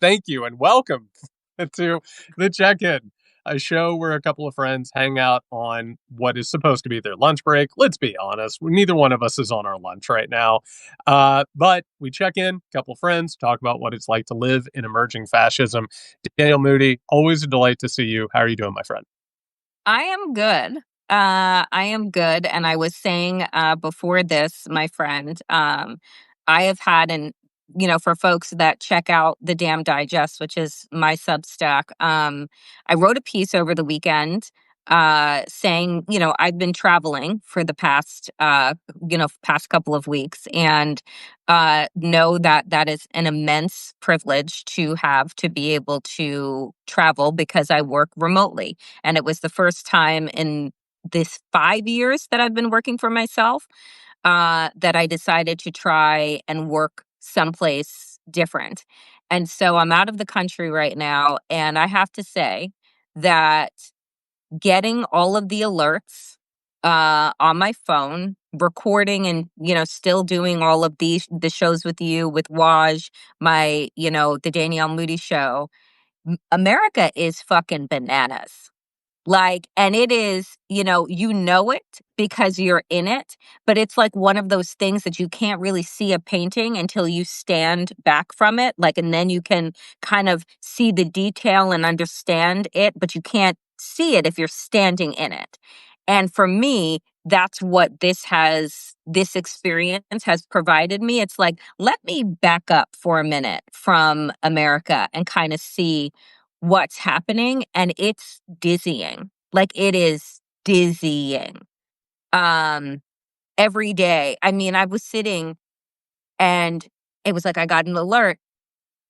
Thank you and welcome to the check-in, a show where a couple of friends hang out on what is supposed to be their lunch break. Let's be honest, neither one of us is on our lunch right now. But we check in, a couple of friends, talk about what it's like to live in emerging fascism. Daniel Moody, always a delight to see you. How are you doing, my friend? I am good. I am good. And I was saying before this, my friend, I have had for folks that check out the Damn Digest, which is my Substack, I wrote a piece over the weekend saying, I've been traveling for the past couple of weeks and know that that is an immense privilege to have to be able to travel because I work remotely. And it was the first time in this 5 years that I've been working for myself that I decided to try and work someplace different. And so I'm out of the country right now. And I have to say that getting all of the alerts on my phone, recording and, still doing all of the shows with you, with Waj, the Danielle Moody show. America is fucking bananas. Like, and it is, it because you're in it, but it's like one of those things that you can't really see a painting until you stand back from it. Like, and then you can kind of see the detail and understand it, but you can't see it if you're standing in it. And for me, that's what this experience has provided me. It's like, let me back up for a minute from America and kind of see what's happening. And it's dizzying. Like, it is dizzying. Um, every day. I mean, I was sitting and it was like I got an alert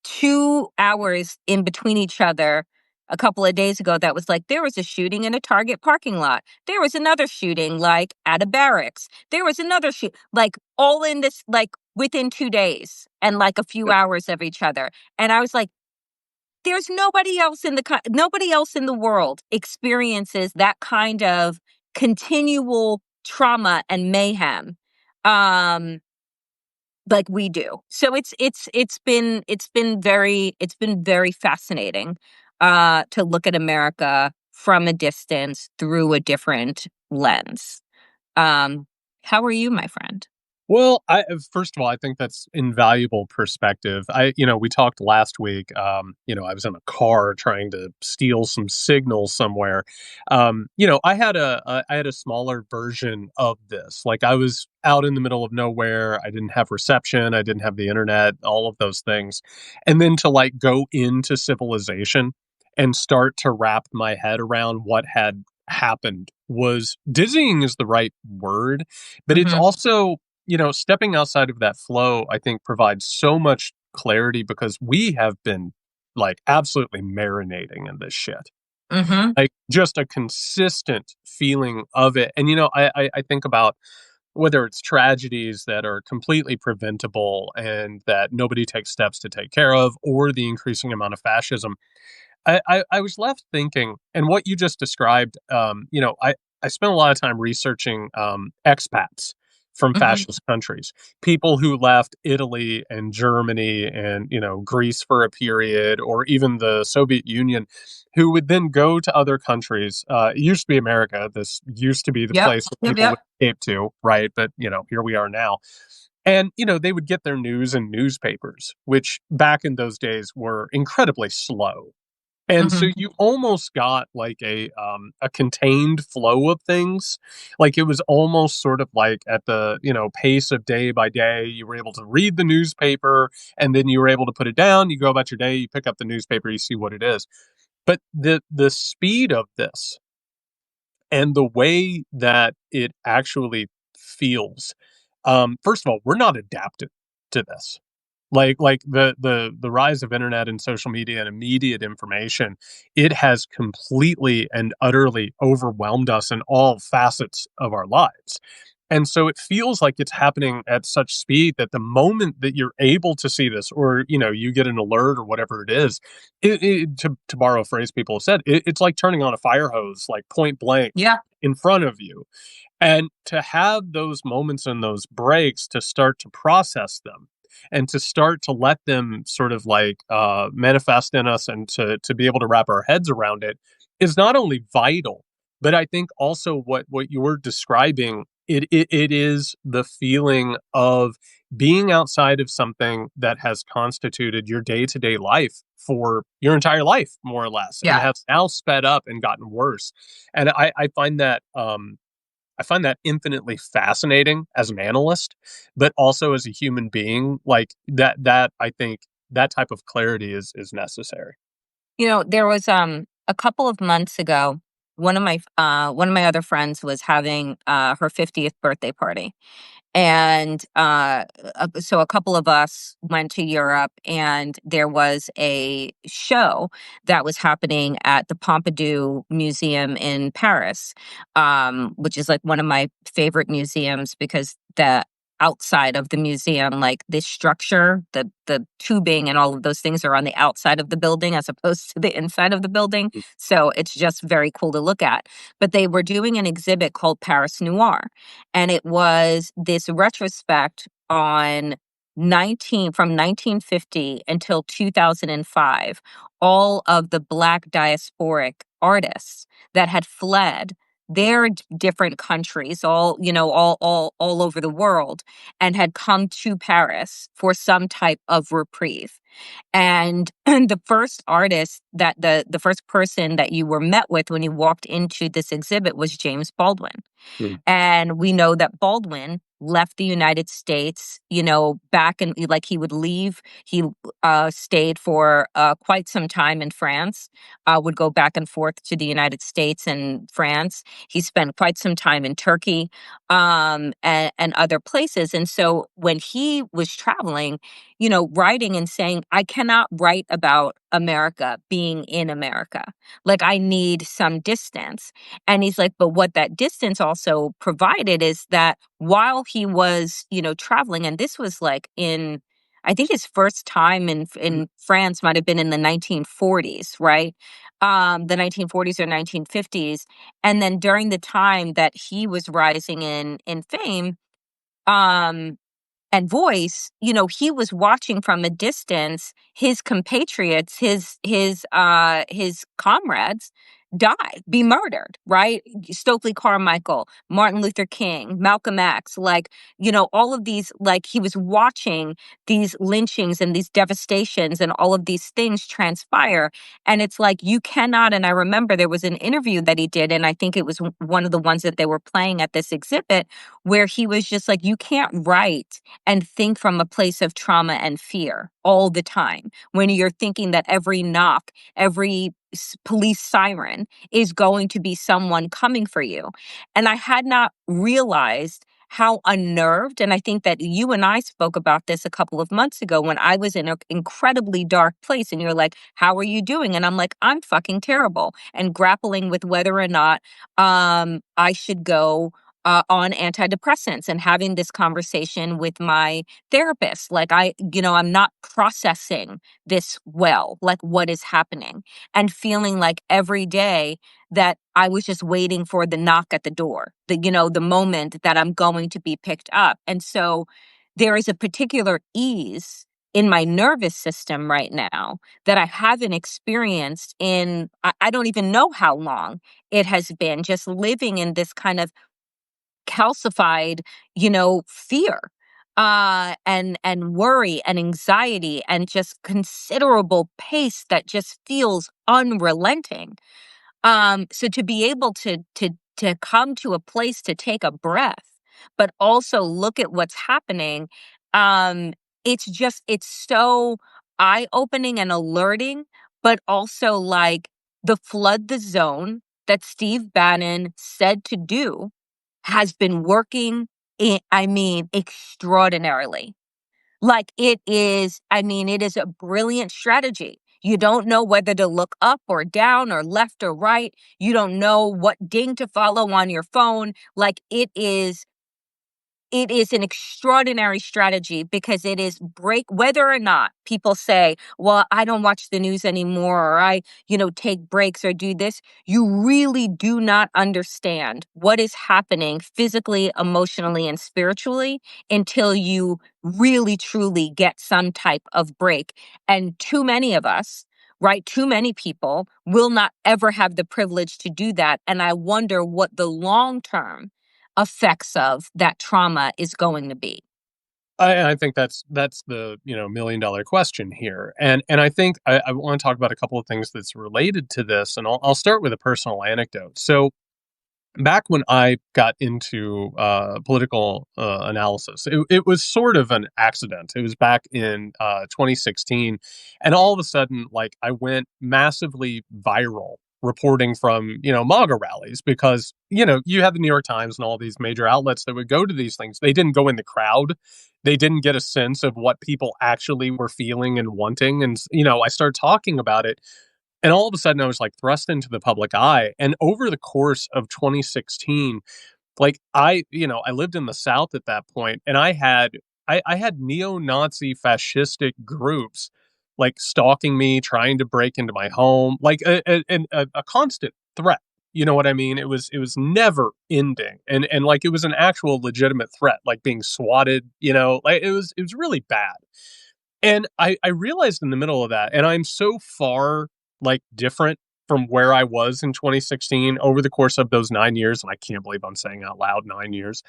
2 hours in between each other a couple of days ago that was like, there was a shooting in a Target parking lot. There was another shooting, like, at a barracks. There was another shoot, like, all in this, like, within 2 days and like a few hours of each other. And I was like, there's nobody else in the world experiences that kind of continual trauma and mayhem. Um, like we do. So it's been very fascinating to look at America from a distance through a different lens. Um how are you, my friend? Well, first of all, I think that's invaluable perspective. We talked last week. I was in a car trying to steal some signal somewhere. I had a smaller version of this. Like, I was out in the middle of nowhere. I didn't have reception. I didn't have the internet. All of those things, and then to like go into civilization and start to wrap my head around what had happened was dizzying is the right word, but it's Mm-hmm. also stepping outside of that flow, I think, provides so much clarity because we have been like absolutely marinating in this shit. Mm-hmm. Like, just a consistent feeling of it. And, I think about whether it's tragedies that are completely preventable and that nobody takes steps to take care of, or the increasing amount of fascism. I was left thinking, and what you just described, I spent a lot of time researching expats from Mm-hmm. fascist countries, people who left Italy and Germany and, Greece for a period, or even the Soviet Union, who would then go to other countries. It used to be America. This used to be the Yep. place where Yep. people would Yep. escape to, right? But, here we are now. And, they would get their news in newspapers, which back in those days were incredibly slow, and so Mm-hmm. you almost got like a contained flow of things. Like, it was almost sort of like at the, pace of day by day. You were able to read the newspaper, and then you were able to put it down. You go about your day, you pick up the newspaper, you see what it is. But the speed of this and the way that it actually feels, first of all, we're not adapted to this. Like the rise of internet and social media and immediate information, it has completely and utterly overwhelmed us in all facets of our lives. And so it feels like it's happening at such speed that the moment that you're able to see this, or you get an alert or whatever it is, to borrow a phrase people have said, it's like turning on a fire hose, like point blank Yeah. in front of you. And to have those moments and those breaks to start to process them, and to start to let them sort of like manifest in us and to be able to wrap our heads around it is not only vital, but I think also what you're describing, it is the feeling of being outside of something that has constituted your day-to-day life for your entire life, more or less, and Yeah. has now sped up and gotten worse. And I find that I find that infinitely fascinating as an analyst, but also as a human being. Like that I think that type of clarity is necessary. There was a couple of months ago, one of my other friends was having her 50th birthday party. And so a couple of us went to Europe, and there was a show that was happening at the Pompidou Museum in Paris, which is like one of my favorite museums because the outside of the museum, like this structure, the tubing and all of those things are on the outside of the building as opposed to the inside of the building. So it's just very cool to look at. But they were doing an exhibit called Paris Noir, and it was this retrospect on 19 from 1950 until 2005, all of the Black diasporic artists that had fled their different countries, all all over the world, and had come to Paris for some type of reprieve. And the first artist that the first person that you were met with when you walked into this exhibit was James Baldwin. Mm. And we know that Baldwin left the United States, back in, like, he would leave. He stayed for quite some time in France, would go back and forth to the United States and France. He spent quite some time in Turkey, and other places. And so when he was traveling, writing and saying, I cannot write about America being in America. Like, I need some distance. And he's like, but what that distance also provided is that while he was, traveling, and this was like in, I think his first time in France might have been in the 1940s, right? The 1940s or 1950s. And then during the time that he was rising in fame, um, and voice, he was watching from a distance his compatriots, his comrades die, be murdered, right? Stokely Carmichael, Martin Luther King, Malcolm X, like, all of these, like, he was watching these lynchings and these devastations and all of these things transpire. And it's like, you cannot, and I remember there was an interview that he did, and I think it was one of the ones that they were playing at this exhibit, where he was just like, you can't write and think from a place of trauma and fear all the time when you're thinking that every knock, every police siren is going to be someone coming for you. And I had not realized how unnerved, and I think that you and I spoke about this a couple of months ago when I was in an incredibly dark place, and you're like, how are you doing? And I'm like, I'm fucking terrible, and grappling with whether or not I should go on antidepressants, and having this conversation with my therapist. Like, I'm not processing this well, like what is happening, and feeling like every day that I was just waiting for the knock at the door, the moment that I'm going to be picked up. And so there is a particular ease in my nervous system right now that I haven't experienced in, I don't even know how long it has been, just living in this kind of calcified, fear, and worry and anxiety and just considerable pace that just feels unrelenting. So to be able to come to a place to take a breath, but also look at what's happening, um, it's so eye-opening and alerting, but also like the flood the zone that Steve Bannon said to do has been working, I mean, extraordinarily. Like, it is a brilliant strategy. You don't know whether to look up or down or left or right. You don't know what ding to follow on your phone. Like, it is it is an extraordinary strategy because it is break whether or not people say, well, I don't watch the news anymore, or I, take breaks or do this. You really do not understand what is happening physically, emotionally, and spiritually until you really truly get some type of break. And too many of us, right? Too many people will not ever have the privilege to do that. And I wonder what the long term effects of that trauma is going to be. I think that's the $1 million question here, and I think I want to talk about a couple of things that's related to this, and I'll start with a personal anecdote. So back when I got into political analysis, it was sort of an accident. It was back in 2016, and all of a sudden, like I went massively viral reporting from MAGA rallies because you had the New York Times and all these major outlets that would go to these things. They didn't go in the crowd. They didn't get a sense of what people actually were feeling and wanting. And I started talking about it, and all of a sudden, I was like thrust into the public eye. And over the course of 2016, like I lived in the South at that point, and I had neo-Nazi fascistic groups like stalking me, trying to break into my home, like a constant threat. You know what I mean? It was never ending, and like it was an actual legitimate threat, like being swatted. Like it was really bad. And I realized in the middle of that, and I'm so far like different from where I was in 2016 over the course of those 9 years. And I can't believe I'm saying out loud 9 years.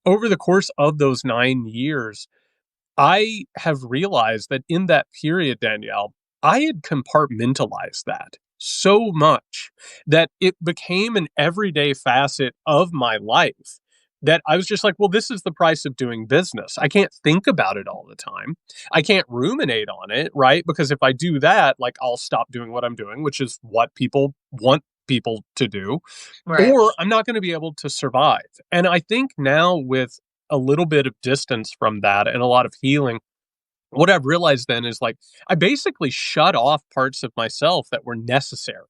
Over the course of those 9 years, I have realized that in that period, Danielle, I had compartmentalized that so much that it became an everyday facet of my life that I was just like, well, this is the price of doing business. I can't think about it all the time. I can't ruminate on it, right? Because if I do that, like I'll stop doing what I'm doing, which is what people want people to do, Right. or I'm not going to be able to survive. And I think now with a little bit of distance from that and a lot of healing, what I've realized then is like I basically shut off parts of myself that were necessary,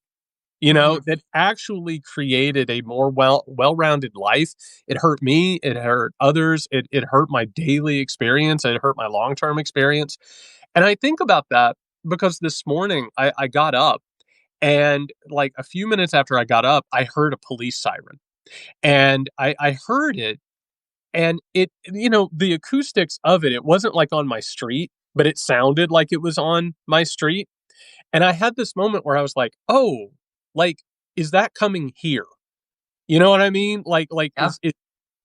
Mhm. that actually created a more well-rounded life. It hurt me, it hurt others, it hurt my daily experience, it hurt my long-term experience. And I think about that because this morning I got up, and like a few minutes after I got up, I heard a police siren. And I heard it, and the acoustics of it wasn't like on my street, but it sounded like it was on my street. And I had this moment where I was like, oh, like, is that coming here? You know what I mean? Like Yeah. is it,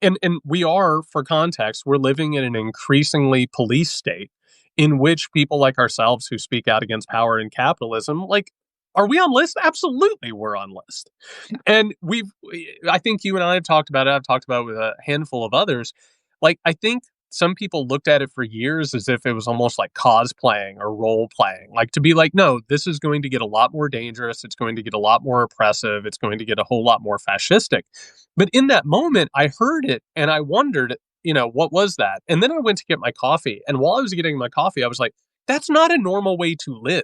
and we are, for context, we're living in an increasingly police state in which people like ourselves who speak out against power and capitalism, like, are we on list? Absolutely, we're on list. And I think you and I have talked about it. I've talked about it with a handful of others. Like, I think some people looked at it for years as if it was almost like cosplaying or role playing, like to be like, no, this is going to get a lot more dangerous. It's going to get a lot more oppressive. It's going to get a whole lot more fascistic. But in that moment, I heard it and I wondered, what was that? And then I went to get my coffee. And while I was getting my coffee, I was like, that's not a normal way to live.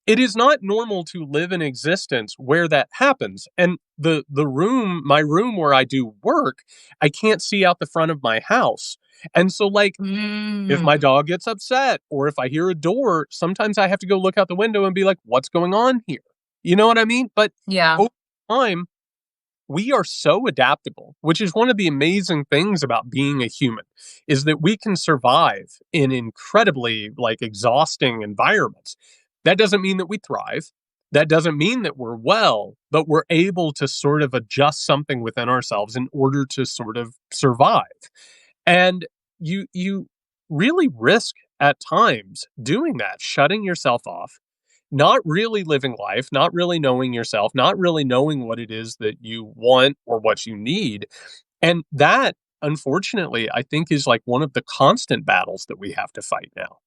It is not normal to live in existence where that happens. And my room where I do work, I can't see out the front of my house. And so like if my Mm. dog gets upset or if I hear a door, sometimes I have to go look out the window and be like, what's going on here? You know what I mean? But Yeah. over time, we are so adaptable, which is one of the amazing things about being a human, is that we can survive in incredibly like exhausting environments. That doesn't mean that we thrive. That doesn't mean that we're well, but we're able to sort of adjust something within ourselves in order to sort of survive. And you really risk at times doing that, shutting yourself off, not really living life, not really knowing yourself, not really knowing what it is that you want or what you need. And that, unfortunately, I think is like one of the constant battles that we have to fight now.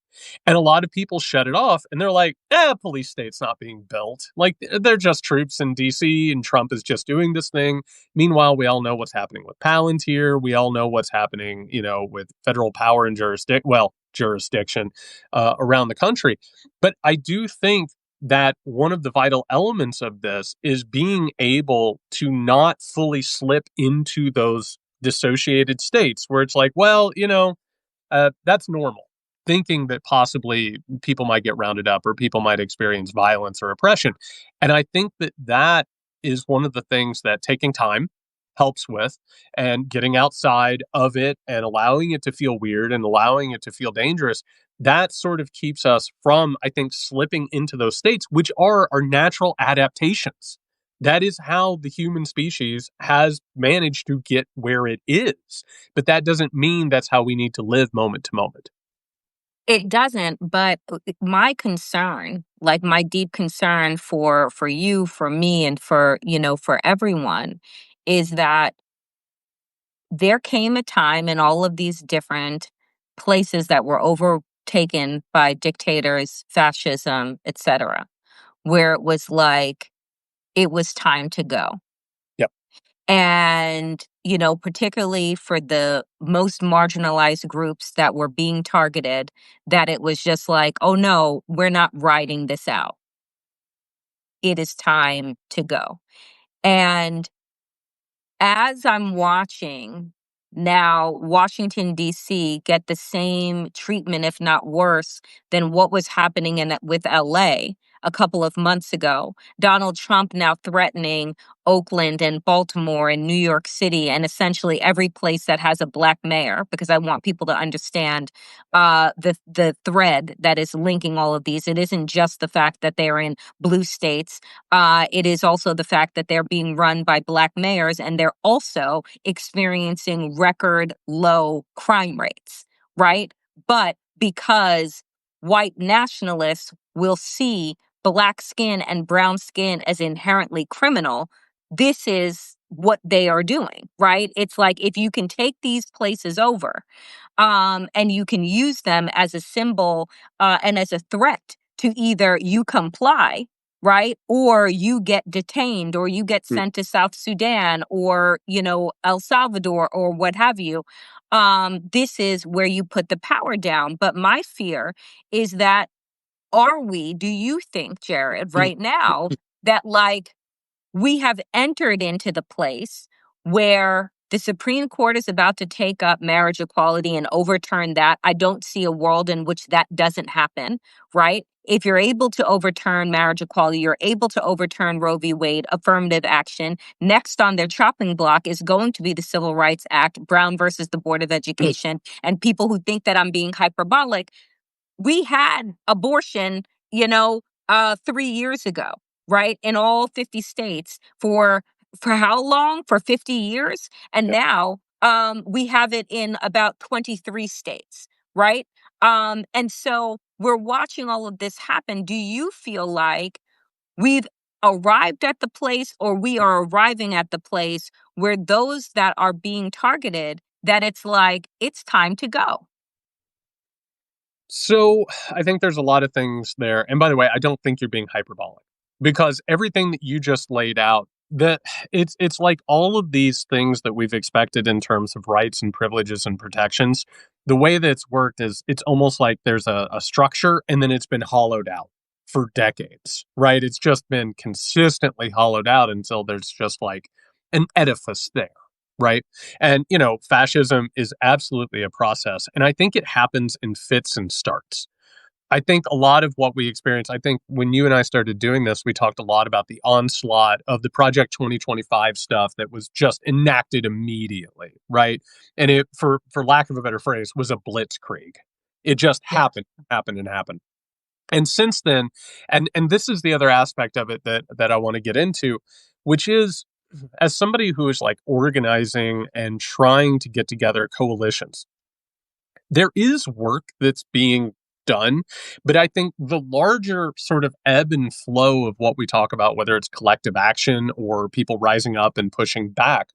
And a lot of people shut it off and they're like, police state's not being built. Like they're just troops in DC and Trump is just doing this thing. Meanwhile, we all know what's happening with Palantir. We all know what's happening, with federal power and jurisdiction around the country. But I do think that one of the vital elements of this is being able to not fully slip into those dissociated states where it's like, well, that's normal. Thinking that possibly people might get rounded up or people might experience violence or oppression. And I think that that is one of the things that taking time helps with, and getting outside of it and allowing it to feel weird and allowing it to feel dangerous. That sort of keeps us from, I think, slipping into those states, which are our natural adaptations. That is how the human species has managed to get where it is. But that doesn't mean that's how we need to live moment to moment. It doesn't, but my concern, like my deep concern for you, for me, and for everyone, is that there came a time in all of these different places that were overtaken by dictators, fascism, etc., where it was like it was time to go. Yep. And, particularly for the most marginalized groups that were being targeted, that it was just like, oh no, we're not riding this out. It is time to go. And as I'm watching now Washington, D.C. get the same treatment, if not worse, than what was happening with LA a couple of months ago. Donald Trump now threatening Oakland and Baltimore and New York City and essentially every place that has a black mayor, because I want people to understand the thread that is linking all of these. It isn't just the fact that they're in blue states. It is also the fact that they're being run by black mayors and they're also experiencing record low crime rates, right? But because white nationalists will see black skin and brown skin as inherently criminal, this is what they are doing, right? It's like if you can take these places over, and you can use them as a symbol and as a threat to either you comply, right? Or you get detained or you get Mm. sent to South Sudan or, El Salvador or what have you. This is where you put the power down. But my fear is that do you think, Jared, right now, that like we have entered into the place where the Supreme Court is about to take up marriage equality and overturn that? I don't see a world in which that doesn't happen, right? If you're able to overturn marriage equality, you're able to overturn Roe v. Wade, affirmative action. Next on their chopping block is going to be the Civil Rights Act, Brown versus the Board of Education. And people who think that I'm being hyperbolic, we had abortion, 3 years ago, right? In all 50 states for how long? For 50 years. And Yep. now we have it in about 23 states, right? And so we're watching all of this happen. Do you feel like we've arrived at the place or we are arriving at the place where those that are being targeted, that it's like, it's time to go? So I think there's a lot of things there. And by the way, I don't think you're being hyperbolic, because everything that you just laid out, that it's like all of these things that we've expected in terms of rights and privileges and protections. The way that it's worked is it's almost like there's a structure and then it's been hollowed out for decades, right? It's just been consistently hollowed out until there's just like an edifice there, right? And, fascism is absolutely a process. And I think it happens in fits and starts. I think a lot of what we experience, I think when you and I started doing this, we talked a lot about the onslaught of the Project 2025 stuff that was just enacted immediately, right? And it, for lack of a better phrase, was a blitzkrieg. It just Yeah. happened and happened. And since then, and this is the other aspect of it that I want to get into, which is, as somebody who is like organizing and trying to get together coalitions, there is work that's being done. But I think the larger sort of ebb and flow of what we talk about, whether it's collective action or people rising up and pushing back,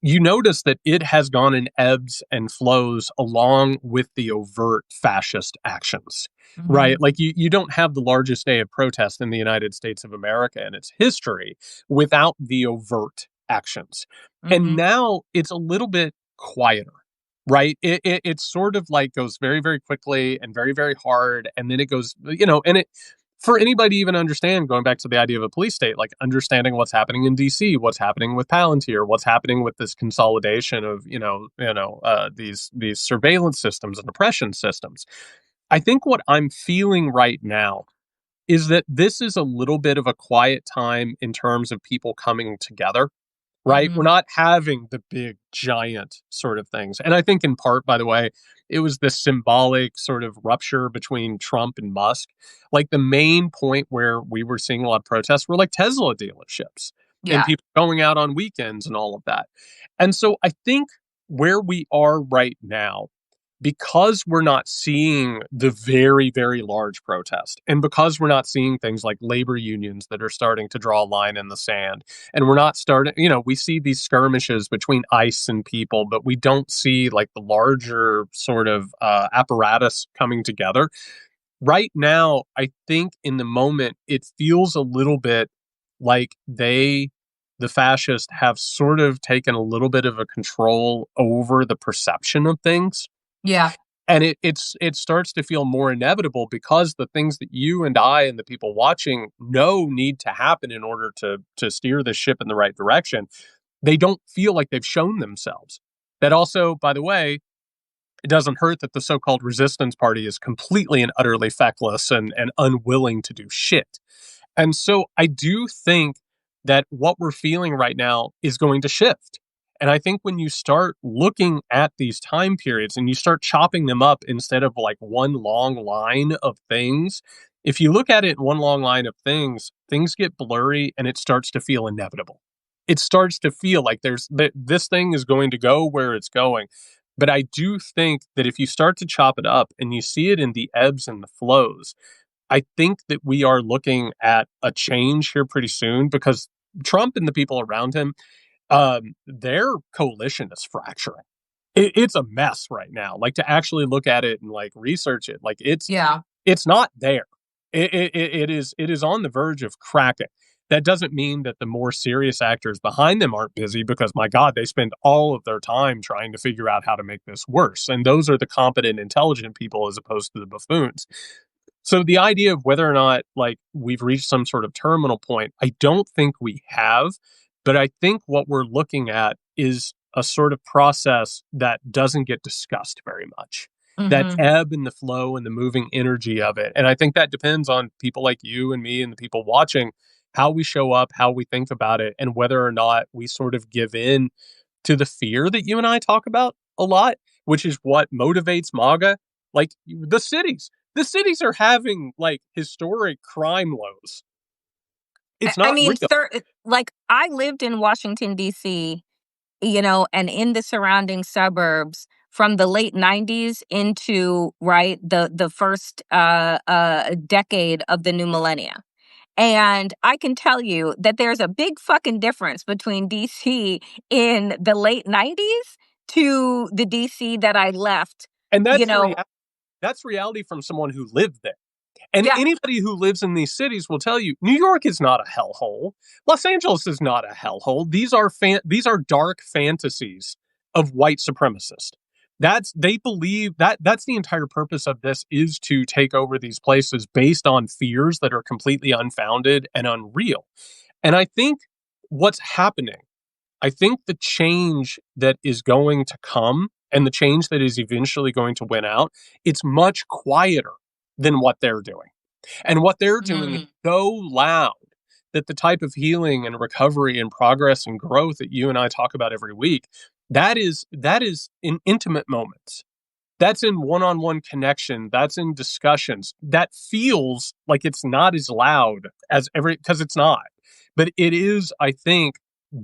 you notice that it has gone in ebbs and flows along with the overt fascist actions, right? Hmm. Like you don't have the largest day of protest in the United States of America in its history without the overt actions. And Hmm. now it's a little bit quieter, right? It sort of like goes very, very quickly and very, very hard. And then it goes, and it, for anybody to even understand, going back to the idea of a police state, like understanding what's happening in DC, what's happening with Palantir, what's happening with this consolidation of, these surveillance systems and oppression systems. I think what I'm feeling right now is that this is a little bit of a quiet time in terms of people coming together, right? We're Hmm. not having the big, giant sort of things. And I think in part, by the way, it was this symbolic sort of rupture between Trump and Musk. Like the main point where we were seeing a lot of protests were like Tesla dealerships and Yeah. people going out on weekends and all of that. And so I think where we are right now, because we're not seeing the very, very large protest, and because we're not seeing things like labor unions that are starting to draw a line in the sand, and we're not starting, we see these skirmishes between ICE and people, but we don't see like the larger sort of apparatus coming together. Right now, I think in the moment, it feels a little bit like the fascists, have sort of taken a little bit of a control over the perception of things, Yeah. and it starts to feel more inevitable because the things that you and I and the people watching know need to happen in order to steer the ship in the right direction, they don't feel like they've shown themselves. That also, by the way, it doesn't hurt that the so-called resistance party is completely and utterly feckless and unwilling to do shit. And so I do think that what we're feeling right now is going to shift. And I think when you start looking at these time periods and you start chopping them up instead of like one long line of things, if you look at it in one long line of things, things get blurry and it starts to feel inevitable. It starts to feel like this thing is going to go where it's going. But I do think that if you start to chop it up and you see it in the ebbs and the flows, I think that we are looking at a change here pretty soon because Trump and the people around him, their coalition is fracturing. It's a mess right now. Like to actually look at it and like research it, like Yeah. it's not there. It is on the verge of cracking. That doesn't mean that the more serious actors behind them aren't busy because my God, they spend all of their time trying to figure out how to make this worse. And those are the competent, intelligent people as opposed to the buffoons. So the idea of whether or not like we've reached some sort of terminal point, I don't think we have, but I think what we're looking at is a sort of process that doesn't get discussed very much. That Hmm. ebb and the flow and the moving energy of it. And I think that depends on people like you and me and the people watching, how we show up, how we think about it, and whether or not we sort of give in to the fear that you and I talk about a lot, which is what motivates MAGA. Like the cities are having like historic crime lows. I It's I not mean, real. like I lived in Washington, D.C., and in the surrounding suburbs from the late 90s into right the first decade of the new millennia. And I can tell you that there's a big fucking difference between DC in the late 90s to the DC that I left, And you know. that's reality from someone who lived there. And Yeah. anybody who lives in these cities will tell you New York is not a hellhole. Los Angeles is not a hellhole. These are dark fantasies of white supremacists. They believe that's the entire purpose of this, is to take over these places based on fears that are completely unfounded and unreal. And I think what's happening, I think the change that is going to come and the change that is eventually going to win out, it's much quieter than what they're doing. And what they're doing is Mm, so loud that the type of healing and recovery and progress and growth that you and I talk about every week, that is in intimate moments. That's in one-on-one connection. That's in discussions. That feels like it's not as loud as every, because it's not. But it is, I think,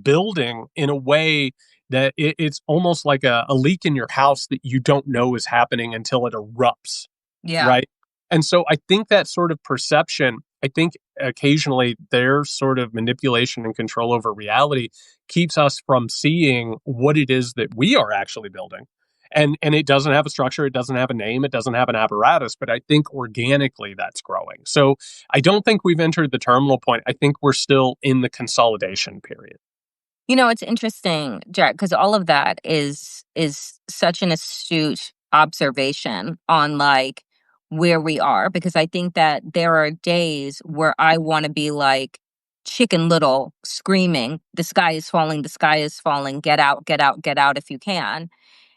building in a way that it's almost like a leak in your house that you don't know is happening until it erupts, yeah. right? And so I think that sort of perception, I think occasionally their sort of manipulation and control over reality keeps us from seeing what it is that we are actually building. And it doesn't have a structure, it doesn't have a name, it doesn't have an apparatus, but I think organically that's growing. So I don't think we've entered the terminal point. I think we're still in the consolidation period. It's interesting, Jack, because all of that is such an astute observation on like where we are, because I think that there are days where I want to be like Chicken Little screaming, the sky is falling, get out, get out, get out if you can.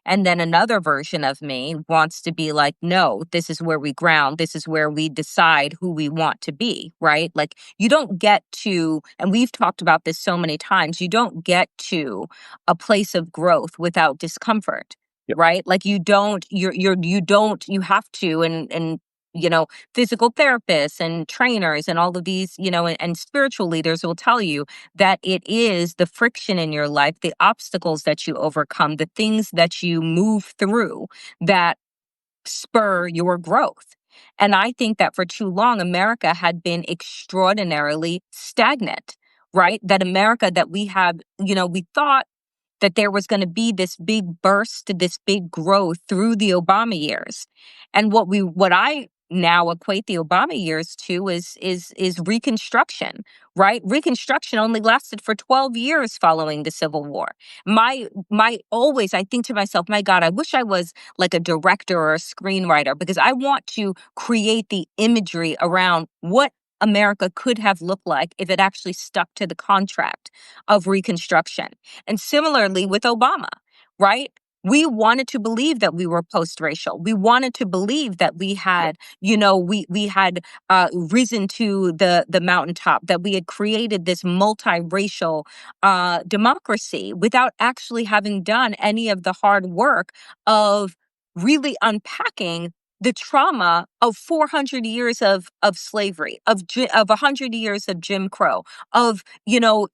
And then another version of me wants to be like, no, this is where we ground. This is where we decide who we want to be, right? Like, you don't get to, and we've talked about this so many times, you don't get to a place of growth without discomfort, Yep. right? Like, you have to, and, you know, physical therapists and trainers and all of these, and spiritual leaders will tell you that it is the friction in your life, the obstacles that you overcome, the things that you move through that spur your growth. And I think that for too long, America had been extraordinarily stagnant, right? That America that we have, we thought that there was going to be this big burst, this big growth through the Obama years. And what I now equate the Obama years to is Reconstruction, right? Reconstruction only lasted for 12 years following the Civil War. My always I think to myself, my God, I wish I was like a director or a screenwriter, because I want to create the imagery around what America could have looked like if it actually stuck to the contract of Reconstruction. And similarly with Obama, right? We wanted to believe that we were post-racial. We wanted to believe that we Yep. had, we had risen to the mountaintop, that we had created this multiracial democracy without actually having done any of the hard work of really unpacking the trauma of 400 years of slavery, of 100 years of Jim Crow, of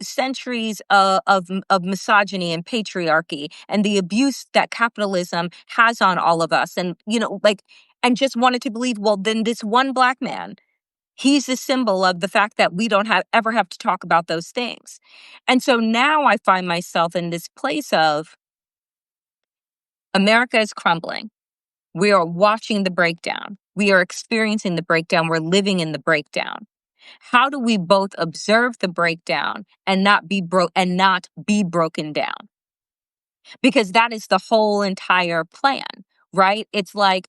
centuries of misogyny and patriarchy, and the abuse that capitalism has on all of us, and and just wanted to believe, well, then this one Black man, he's a symbol of the fact that we don't ever have to talk about those things. And so now I find myself in this place of America is crumbling. We are watching the breakdown. We are experiencing the breakdown. We're living in the breakdown. How do we both observe the breakdown and not be broken down? Because that is the whole entire plan, right? It's like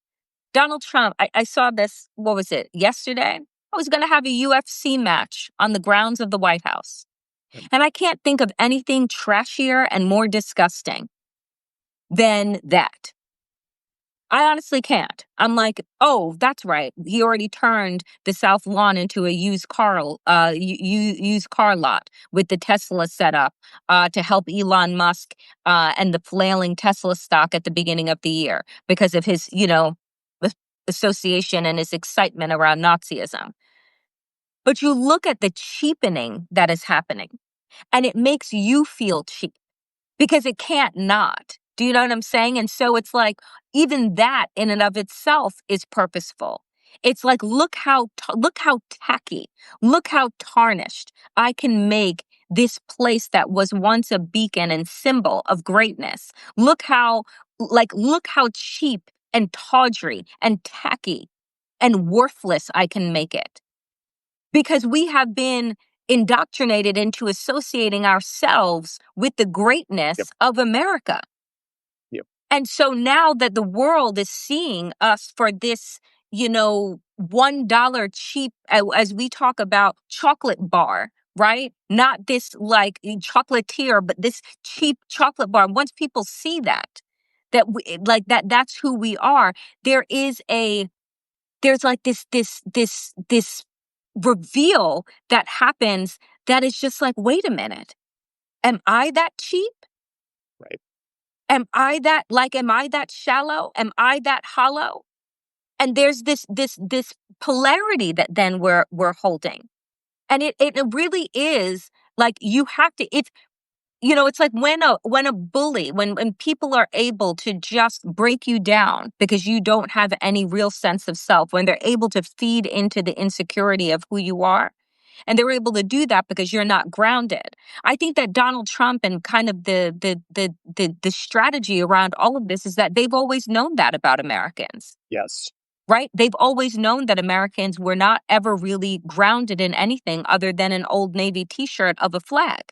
Donald Trump. I saw this, what was it, yesterday? I was going to have a UFC match on the grounds of the White House. Yep. And I can't think of anything trashier and more disgusting than that. I honestly can't. I'm like, oh, that's right. He already turned the South Lawn into a used car lot with the Tesla setup to help Elon Musk and the flailing Tesla stock at the beginning of the year because of his, association and his excitement around Nazism. But you look at the cheapening that is happening, and it makes you feel cheap because it can't not. Do you know what I'm saying? And so it's like, even that in and of itself is purposeful. It's like, look how tacky, look how tarnished I can make this place that was once a beacon and symbol of greatness. Look how cheap and tawdry and tacky and worthless I can make it, because we have been indoctrinated into associating ourselves with the greatness Yep. of America. Yep. And so now that the world is seeing us for this, $1 cheap, as we talk about chocolate bar, right? Not this like chocolatier, but this cheap chocolate bar. Once people see that's who we are, there's like this reveal that happens that is just like, wait a minute, am I that cheap? Right. Am I that shallow? Am I that hollow? And there's this polarity that then we're holding. And it really is like, you have to, it's like when a bully, when people are able to just break you down because you don't have any real sense of self, when they're able to feed into the insecurity of who you are, and they're able to do that because you're not grounded. I think that Donald Trump and kind of the strategy around all of this is that they've always known that about Americans. Yes. Right? They've always known that Americans were not ever really grounded in anything other than an Old Navy t-shirt of a flag,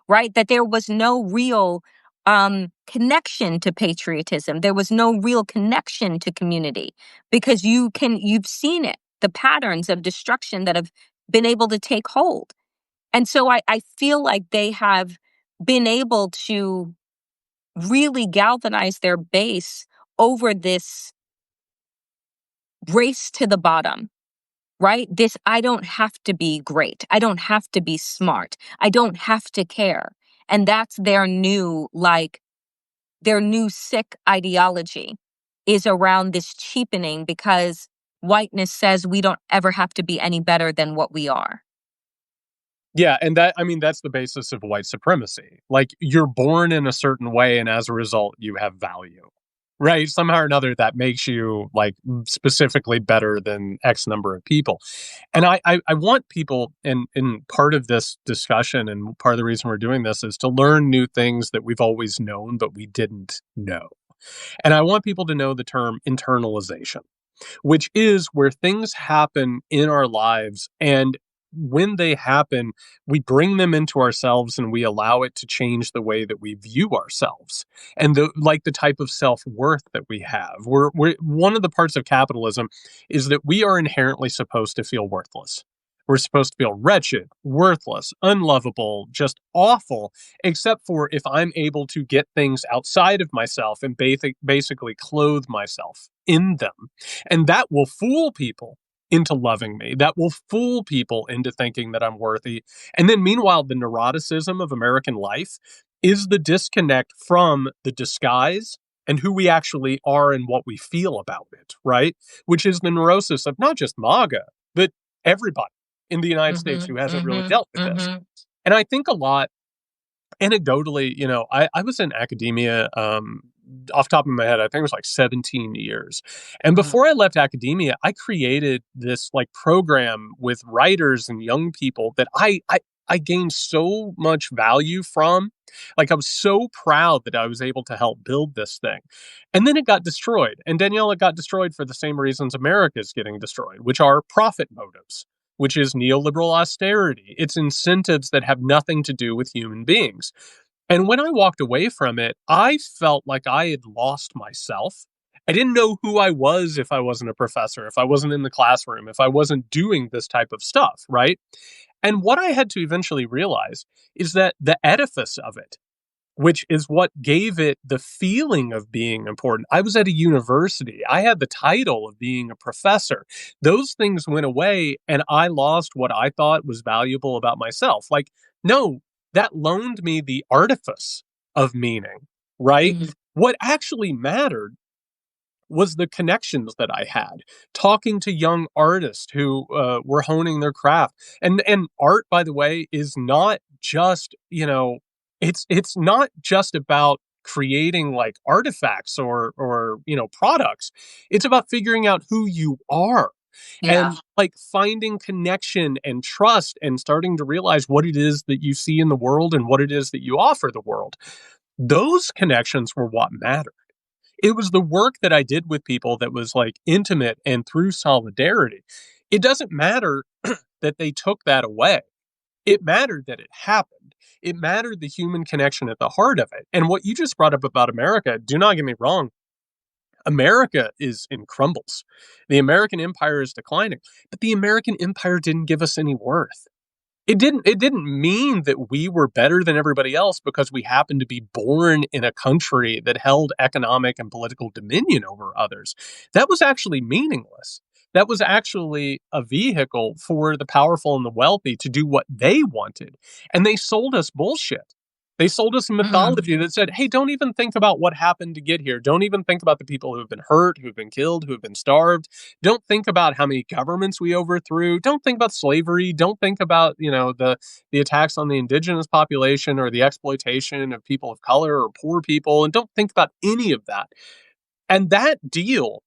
right? That there was no real connection to patriotism. There was no real connection to community because you've seen it, the patterns of destruction that have been able to take hold. And so I feel like they have been able to really galvanize their base over this race to the bottom, right? This, I don't have to be great. I don't have to be smart. I don't have to care. And that's their new sick ideology is around this cheapening because whiteness says we don't ever have to be any better than what we are. Yeah, and that's the basis of white supremacy. Like, you're born in a certain way, and as a result, you have value, right? Somehow or another, that makes you, like, specifically better than X number of people. And I want people, in part of this discussion, and part of the reason we're doing this is to learn new things that we've always known, but we didn't know. And I want people to know the term internalization, which is where things happen in our lives. And when they happen, we bring them into ourselves and we allow it to change the way that we view ourselves and the type of self-worth that we have. We're one of the parts of capitalism is that we are inherently supposed to feel worthless. We're supposed to feel wretched, worthless, unlovable, just awful, except for if I'm able to get things outside of myself and basically clothe myself in them. And that will fool people into loving me. That will fool people into thinking that I'm worthy. And then meanwhile, the neuroticism of American life is the disconnect from the disguise and who we actually are and what we feel about it, right? Which is the neurosis of not just MAGA, but everybody in the United States who Mhm, hasn't really mhm, dealt with this. mhm, And I think a lot, anecdotally, I was in academia, off the top of my head, I think it was like 17 years. And mhm, before I left academia, I created this like program with writers and young people that I gained so much value from. Like, I was so proud that I was able to help build this thing. And then it got destroyed. And Danielle, it got destroyed for the same reasons America is getting destroyed, which are profit motives, which is neoliberal austerity. It's incentives that have nothing to do with human beings. And when I walked away from it, I felt like I had lost myself. I didn't know who I was if I wasn't a professor, if I wasn't in the classroom, if I wasn't doing this type of stuff, right? And what I had to eventually realize is that the edifice of it, which is what gave it the feeling of being important. I was at a university. I had the title of being a professor. Those things went away, and I lost what I thought was valuable about myself. Like, no, that loaned me the artifice of meaning, right? mhm, What actually mattered was the connections that I had, talking to young artists who were honing their craft. And art, by the way, is not just, it's not just about creating like artifacts or products. It's about figuring out who you are yeah. and like finding connection and trust and starting to realize what it is that you see in the world and what it is that you offer the world. Those connections were what mattered. It was the work that I did with people that was, like, intimate and through solidarity. It doesn't matter that they took that away. It mattered that it happened. It mattered the human connection at the heart of it. And what you just brought up about America, do not get me wrong, America is in crumbles. The American empire is declining, but the American empire didn't give us any worth. It didn't mean that we were better than everybody else because we happened to be born in a country that held economic and political dominion over others. That was actually meaningless. That was actually a vehicle for the powerful and the wealthy to do what they wanted. And they sold us bullshit. They sold us a Mm, mythology that said, hey, don't even think about what happened to get here. Don't even think about the people who have been hurt, who've been killed, who have been starved. Don't think about how many governments we overthrew. Don't think about slavery. Don't think about, the attacks on the indigenous population or the exploitation of people of color or poor people. And don't think about any of that. And that deal,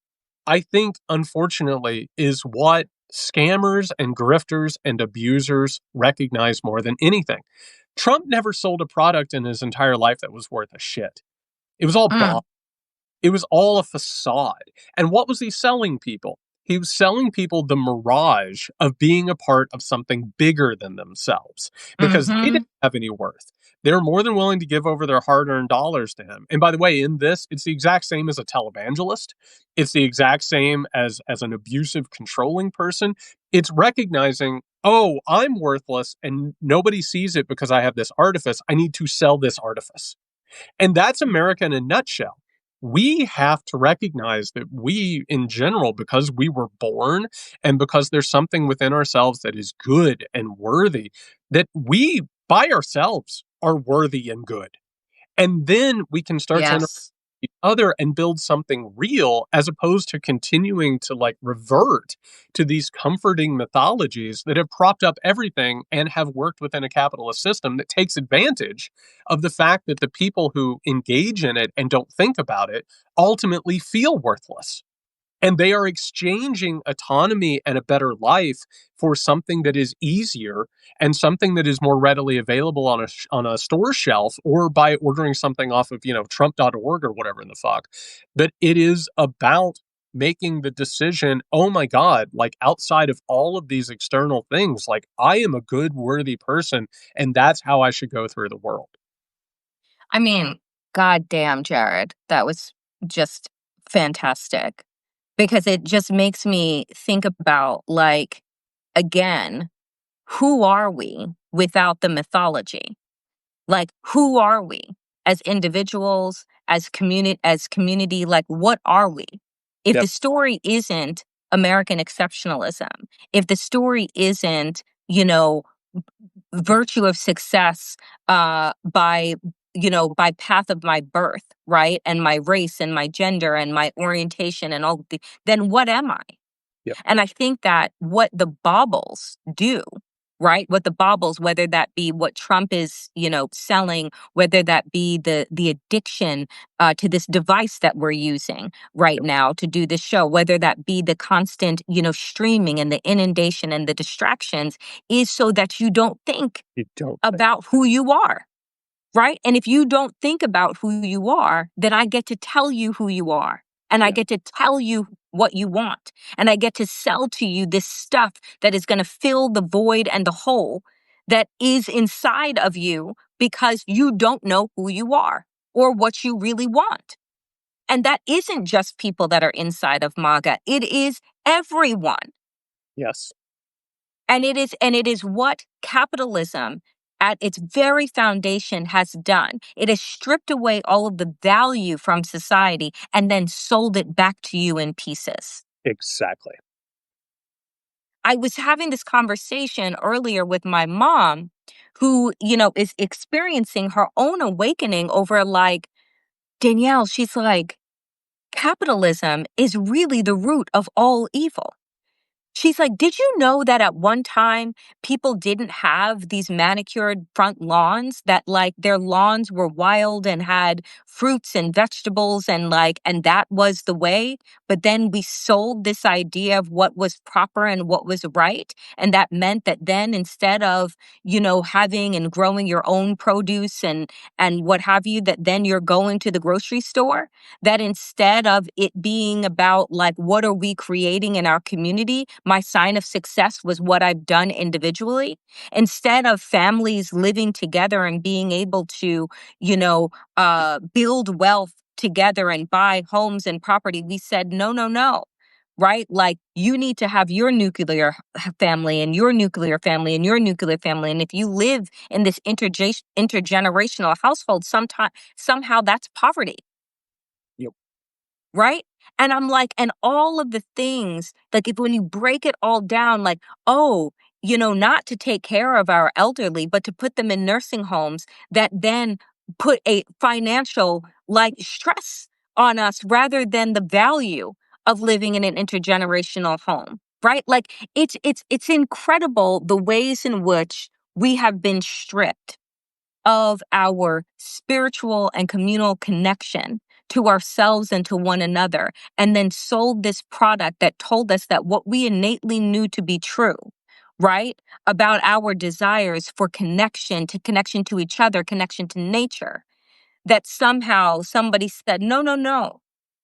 I think, unfortunately, is what scammers and grifters and abusers recognize more than anything. Trump never sold a product in his entire life that was worth a shit. It was all mm, bought. It was all a facade. And what was he selling people? He was selling people the mirage of being a part of something bigger than themselves because they didn't Mhm. have any worth. They were more than willing to give over their hard earned dollars to him. And by the way, in this, it's the exact same as a televangelist. It's the exact same as an abusive, controlling person. It's recognizing, oh, I'm worthless and nobody sees it because I have this artifice. I need to sell this artifice. And that's America in a nutshell. We have to recognize that we, in general, because we were born and because there's something within ourselves that is good and worthy, that we by ourselves are worthy and good. And then we can start to Yes. each other and build something real as opposed to continuing to like revert to these comforting mythologies that have propped up everything and have worked within a capitalist system that takes advantage of the fact that the people who engage in it and don't think about it ultimately feel worthless, and they are exchanging autonomy and a better life for something that is easier and something that is more readily available on a store shelf or by ordering something off of, trump.org or whatever in the fuck. But it is about making the decision, oh my god, like outside of all of these external things, like I am a good worthy person and that's how I should go through the world. I mean, goddamn, Jared, that was just fantastic because it just makes me think about, like, again, who are we without the mythology? Like, who are we as individuals, as community? Like, what are we? If the Yep. story isn't American exceptionalism, if the story isn't, you know, virtue of success by by path of my birth, right, and my race and my gender and my orientation and all the, then what am I? Yep. And I think that what the baubles do, right? What the baubles, whether that be what Trump is, selling, whether that be the addiction to this device that we're using right Yep. now to do this show, whether that be the constant, streaming and the inundation and the distractions, is so that you don't think You don't think. about who you are. Right? And if you don't think about who you are, then I get to tell you who you are. And I Yeah. get to tell you what you want. And I get to sell to you this stuff that is going to fill the void and the hole that is inside of you because you don't know who you are or what you really want. And that isn't just people that are inside of MAGA, it is everyone. Yes. And it is what capitalism at its very foundation has done. It has stripped away all of the value from society and then sold it back to you in pieces. Exactly. I was having this conversation earlier with my mom, who, is experiencing her own awakening over, like, Danielle, she's like, capitalism is really the root of all evil. She's like, "Did you know that at one time people didn't have these manicured front lawns, that like their lawns were wild and had fruits and vegetables and that was the way? But then we sold this idea of what was proper and what was right. And that meant that then instead of, having and growing your own produce and what have you, that then you're going to the grocery store, that instead of it being about like what are we creating in our community, my sign of success was what I've done individually. Instead of families living together and being able to, build wealth together and buy homes and property, we said no, no, no. Right? Like, you need to have your nuclear family and your nuclear family and your nuclear family. And if you live in this intergenerational household, somehow that's poverty. Yep. Right? And I'm like, and all of the things, like, if when you break it all down, like, oh, not to take care of our elderly, but to put them in nursing homes that then put a financial like stress on us rather than the value of living in an intergenerational home. Right? Like, it's incredible the ways in which we have been stripped of our spiritual and communal connection to ourselves and to one another, and then sold this product that told us that what we innately knew to be true, right? About our desires for connection to each other, connection to nature, that somehow somebody said, no, no, no.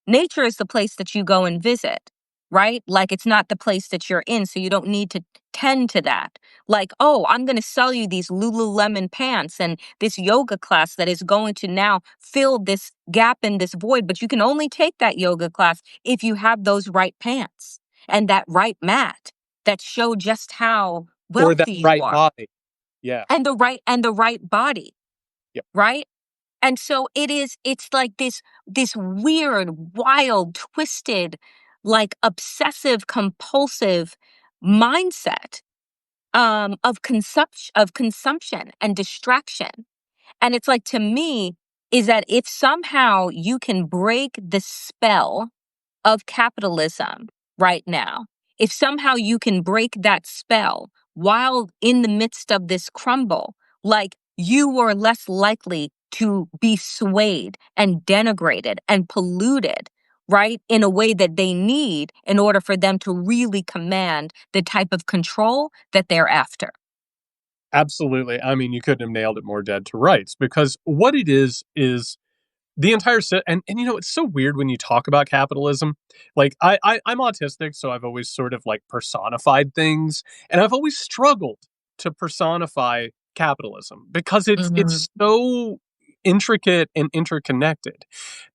Nature is the place that you go and visit. right? Like it's not the place that you're in, so you don't need to tend to that. Like, oh, I'm going to sell you these Lululemon pants and this yoga class that is going to now fill this gap in this void, but you can only take that yoga class if you have those right pants and that right mat that show just how Or that wealthy you right are body. Yeah. and the right body, Yep. right? And so it's like this weird, wild, twisted, like obsessive compulsive mindset of consumption and distraction. And it's like, to me, is that if somehow you can break the spell of capitalism right now, if somehow you can break that spell while in the midst of this crumble, like you are less likely to be swayed and denigrated and polluted, right, in a way that they need in order for them to really command the type of control that they're after. Absolutely. I mean, you couldn't have nailed it more dead to rights, because what it is the entire set. And you know, it's so weird when you talk about capitalism. Like I'm autistic, so I've always sort of like personified things, and I've always struggled to personify capitalism because Hmm. it's so intricate and interconnected.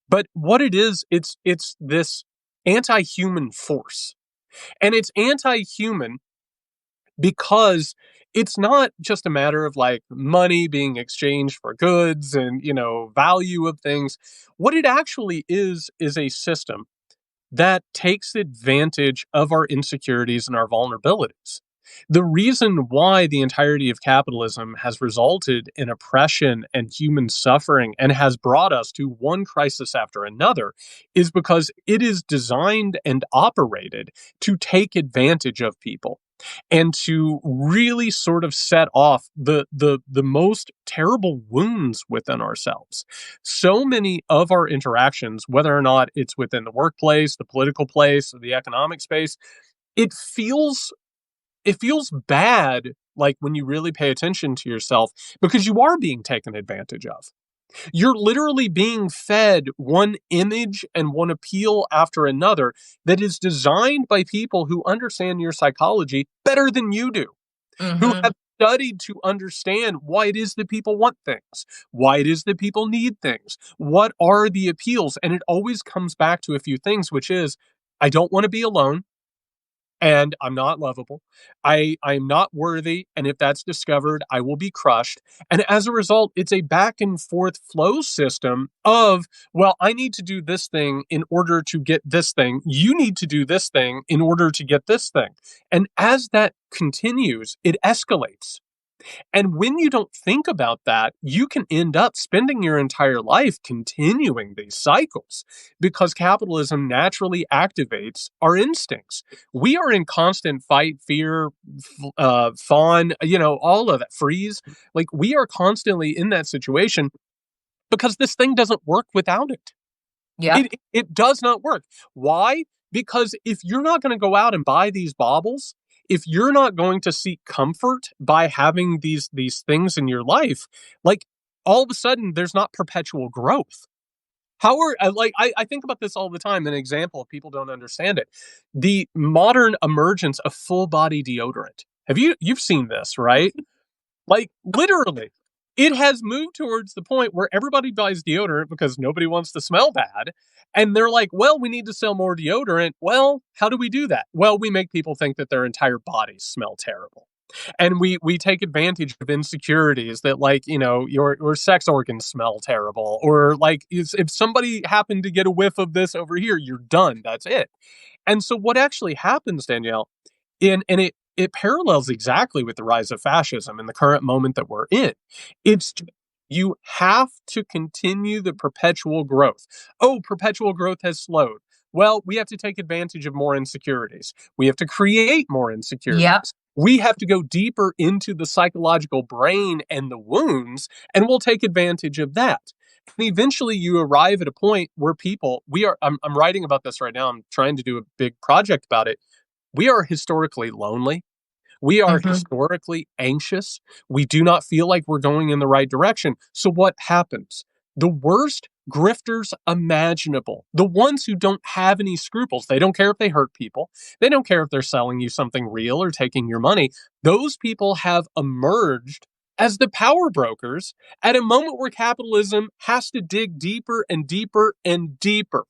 But what it is, it's this anti-human force. And it's anti-human because it's not just a matter of like money being exchanged for goods and, you know, value of things. What it actually is a system that takes advantage of our insecurities and our vulnerabilities. The reason why the entirety of capitalism has resulted in oppression and human suffering and has brought us to one crisis after another is because it is designed and operated to take advantage of people and to really sort of set off the most terrible wounds within ourselves. So many of our interactions, whether or not it's within the workplace, the political place, or the economic space, it feels it feels bad, like when you really pay attention to yourself, because you are being taken advantage of. You're literally being fed one image and one appeal after another that is designed by people who understand your psychology better than you do, who Hmm. have studied to understand why it is that people want things, why it is that people need things, what are the appeals. And it always comes back to a few things, which is, I don't want to be alone, and I'm not lovable. I'm not worthy, and if that's discovered, I will be crushed. And as a result, it's a back and forth flow system of, well, I need to do this thing in order to get this thing. You need to do this thing in order to get this thing. And as that continues, it escalates. And when you don't think about that, you can end up spending your entire life continuing these cycles because capitalism naturally activates our instincts. We are in constant fight, fear, fawn, you know, all of that, freeze. Like we are constantly in that situation because this thing doesn't work without it. Yep. It does not work. Why? Because if you're not going to go out and buy these baubles, if you're not going to seek comfort by having these things in your life, like all of a sudden there's not perpetual growth. How are I think about this all the time. An example, if people don't understand it, the modern emergence of full body deodorant. You've seen this, right? Like literally, it has moved towards the point where everybody buys deodorant because nobody wants to smell bad. And they're like, well, we need to sell more deodorant. Well, how do we do that? Well, we make people think that their entire bodies smell terrible. And we take advantage of insecurities that, like, you know, your sex organs smell terrible, or like if somebody happened to get a whiff of this over here, you're done. That's it. And so what actually happens, Danielle, and it parallels exactly with the rise of fascism in the current moment that we're in. It's you have to continue the perpetual growth. Oh, perpetual growth has slowed. Well, we have to take advantage of more insecurities. We have to create more Yep. insecurities. We have to go deeper into the psychological brain and the wounds, and we'll take advantage of that. And eventually, you arrive at a point where people, I'm writing about this right now. I'm trying to do a big project about it. We are historically lonely. We are Hmm. historically anxious. We do not feel like we're going in the right direction. So what happens? the worst grifters imaginable, the ones who don't have any scruples. They don't care if they hurt people. They don't care if they're selling you something real or taking your money. Those people have emerged as the power brokers at a moment where capitalism has to dig deeper and deeper and deeper.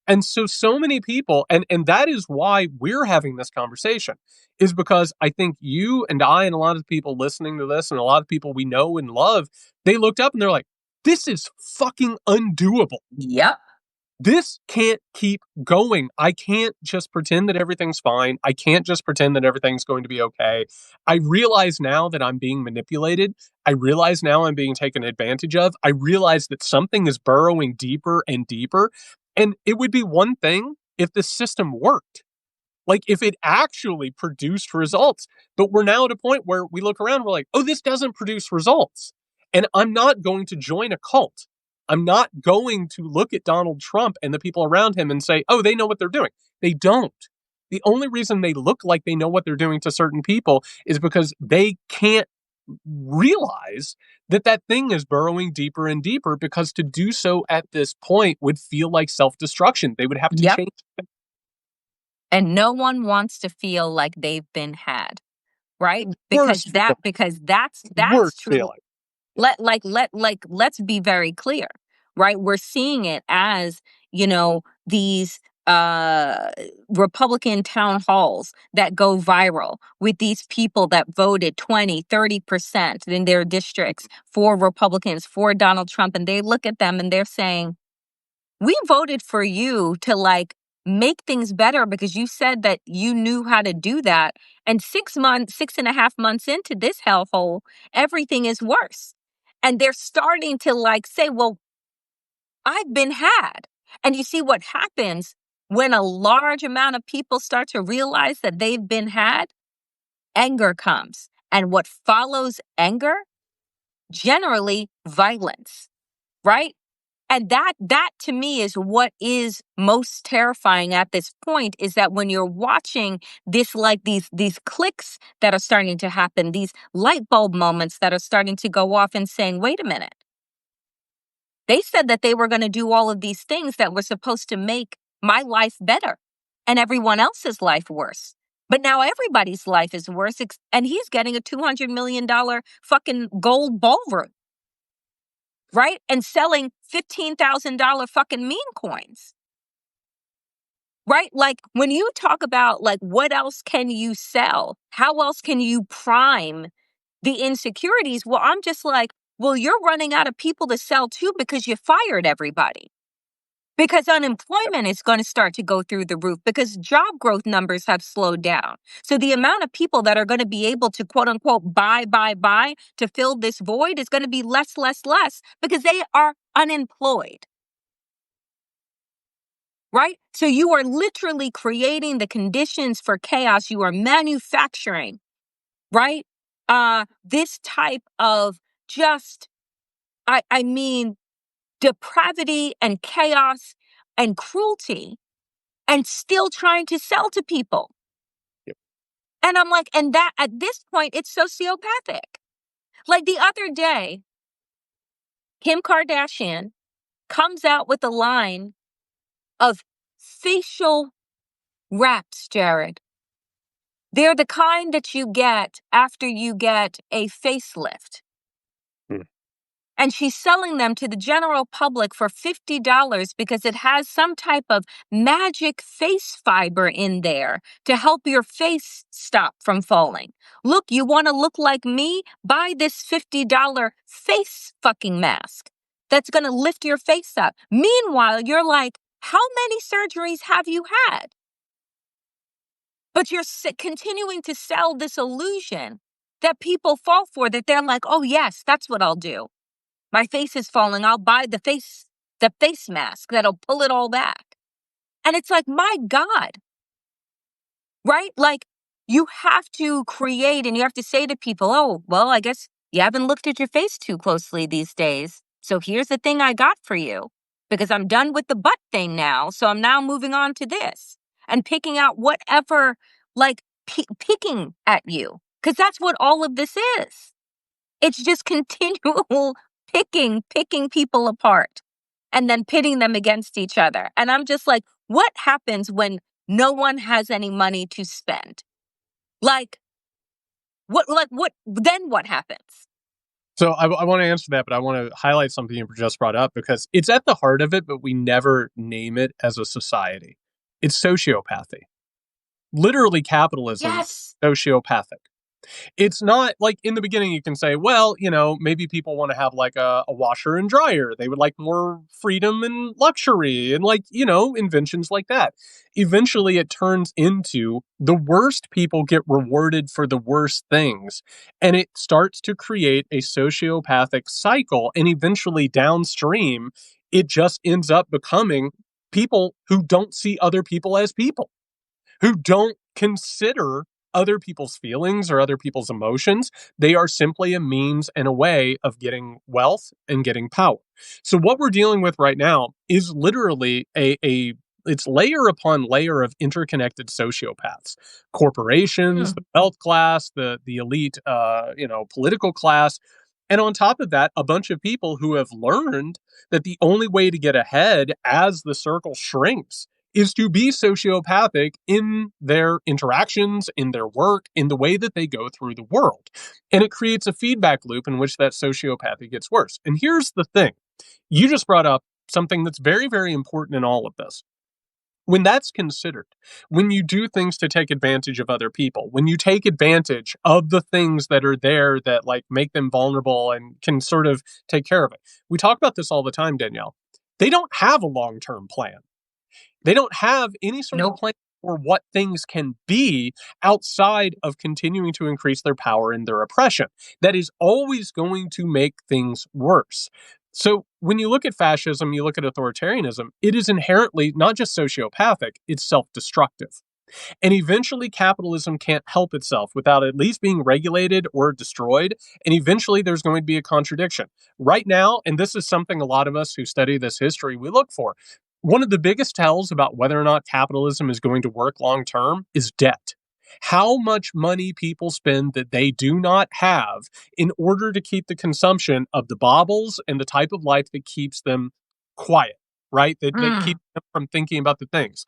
And so many people, and that is why we're having this conversation, is because I think you and I and a lot of people listening to this and a lot of people we know and love, they looked up and they're like, this is fucking undoable. Yep. This can't keep going. I can't just pretend that everything's fine. I can't just pretend that everything's going to be okay. I realize now that I'm being manipulated. I realize now I'm being taken advantage of. I realize that something is burrowing deeper and deeper. And it would be one thing if the system worked. Like if it actually produced results. But we're now at a point where we look around, we're like, oh, this doesn't produce results. And I'm not going to join a cult. I'm not going to look at Donald Trump and the people around him and say, oh, they know what they're doing. They don't. The only reason they look like they know what they're doing to certain people is because they can't realize that that thing is burrowing deeper and deeper, because to do so at this point would feel like self-destruction. They would have to Yep. change. And no one wants to feel like they've been had, right? Worst feeling. Because that's Worst true. feeling. Let's be very clear, right? We're seeing it as, these Republican town halls that go viral with these people that voted 20-30% in their districts for Republicans, for Donald Trump, and they look at them and they're saying, we voted for you to make things better because you said that you knew how to do that. And 6.5 months into this hellhole, everything is worse. And they're starting to say, well, I've been had. And you see what happens when a large amount of people start to realize that they've been had? Anger comes. And what follows anger? Generally violence, right? And that to me is what is most terrifying at this point, is that when you're watching this, these clicks that are starting to happen, these light bulb moments that are starting to go off and saying, wait a minute, they said that they were going to do all of these things that were supposed to make my life better and everyone else's life worse. But now everybody's life is worse, and he's getting a $200 million fucking gold ballroom, right? And selling $15,000 fucking meme coins, right? Like when you talk about what else can you sell? How else can you prime the insecurities? Well, I'm just like, well, you're running out of people to sell to because you fired everybody. Because unemployment is going to start to go through the roof because job growth numbers have slowed down. So the amount of people that are going to be able to quote unquote buy to fill this void is going to be less because they are unemployed. Right? So you are literally creating the conditions for chaos. You are manufacturing, right? This type of just, I mean, depravity and chaos and cruelty, and still trying to sell to people. Yep. And I'm like, and that at this point, it's sociopathic. Like the other day, Kim Kardashian comes out with a line of facial wraps, Jared. They're the kind that you get after you get a facelift. Hmm. And she's selling them to the general public for $50 because it has some type of magic face fiber in there to help your face stop from falling. Look, you want to look like me? Buy this $50 face fucking mask that's going to lift your face up. Meanwhile, you're like, how many surgeries have you had? But you're continuing to sell this illusion that people fall for, that they're like, oh, yes, that's what I'll do. My face is falling. I'll buy the face mask that'll pull it all back. And it's like, my God, right? Like you have to create and you have to say to people, oh, well, I guess you haven't looked at your face too closely these days. So here's the thing I got for you, because I'm done with the butt thing now. So I'm now moving on to this and picking out whatever, picking at you, because that's what all of this is. It's just continual picking people apart and then pitting them against each other. And I'm just like, what happens when no one has any money to spend? Like, what, then what happens? So I want to answer that, but I want to highlight something you just brought up because it's at the heart of it, but we never name it as a society. It's sociopathy. Literally, capitalism, Yes. sociopathic. It's not like in the beginning you can say, well, maybe people want to have like a washer and dryer. They would like more freedom and luxury and like, inventions like that. Eventually it turns into the worst people get rewarded for the worst things. And it starts to create a sociopathic cycle. And eventually downstream, it just ends up becoming people who don't see other people as people, who don't consider other people's feelings or other people's emotions. They are simply a means and a way of getting wealth and getting power. So what we're dealing with right now is literally a it's layer upon layer of interconnected sociopaths, corporations, the Mm. wealth class, the elite, political class, and on top of that, a bunch of people who have learned that the only way to get ahead as the circle shrinks is to be sociopathic in their interactions, in their work, in the way that they go through the world. And it creates a feedback loop in which that sociopathy gets worse. And here's the thing, you just brought up something that's very, very important in all of this. When that's considered, when you do things to take advantage of other people, when you take advantage of the things that are there that like make them vulnerable and can sort of take care of it. We talk about this all the time, Danielle. They don't have a long-term plan. They don't have any sort of Nope. plan for what things can be outside of continuing to increase their power and their oppression. That is always going to make things worse. So when you look at fascism, you look at authoritarianism, it is inherently not just sociopathic, it's self destructive. And eventually, capitalism can't help itself without at least being regulated or destroyed. And eventually, there's going to be a contradiction. Right now, and this is something a lot of us who study this history, we look for. One of the biggest tells about whether or not capitalism is going to work long term is debt. How much money people spend that they do not have in order to keep the consumption of the baubles and the type of life that keeps them quiet, right? That Mm. keeps them from thinking about the things.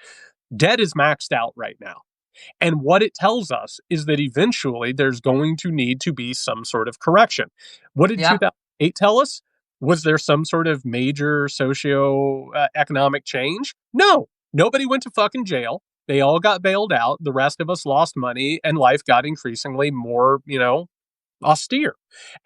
Debt is maxed out right now. And what it tells us is that eventually there's going to need to be some sort of correction. What did Yep. 2008 tell us? Was there some sort of major socio economic change? No. Nobody went to fucking jail. They all got bailed out. The rest of us lost money and life got increasingly more, austere.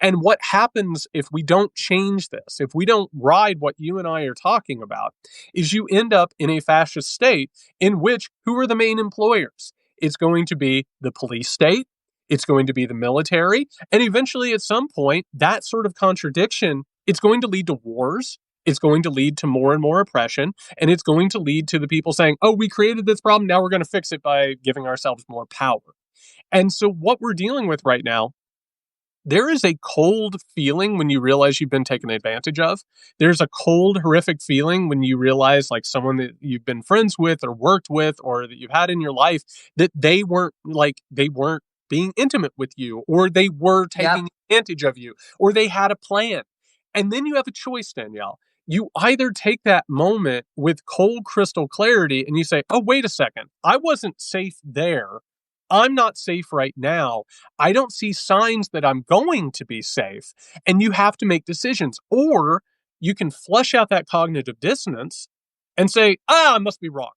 And what happens if we don't change this, if we don't ride what you and I are talking about, is you end up in a fascist state in which who are the main employers? It's going to be the police state, it's going to be the military, and eventually at some point, that sort of contradiction, it's going to lead to wars. It's going to lead to more and more oppression, and it's going to lead to the people saying, oh, we created this problem, now we're going to fix it by giving ourselves more power. And so, what we're dealing with right now, there is a cold feeling when you realize you've been taken advantage of. There's a cold, horrific feeling when you realize, like, someone that you've been friends with or worked with or that you've had in your life, that they weren't being intimate with you, or they were Yep. taking advantage of you, or they had a plan. And then you have a choice, Danielle. You either take that moment with cold crystal clarity and you say, oh, wait a second, I wasn't safe there. I'm not safe right now. I don't see signs that I'm going to be safe. And you have to make decisions. Or you can flush out that cognitive dissonance and say, I must be wrong.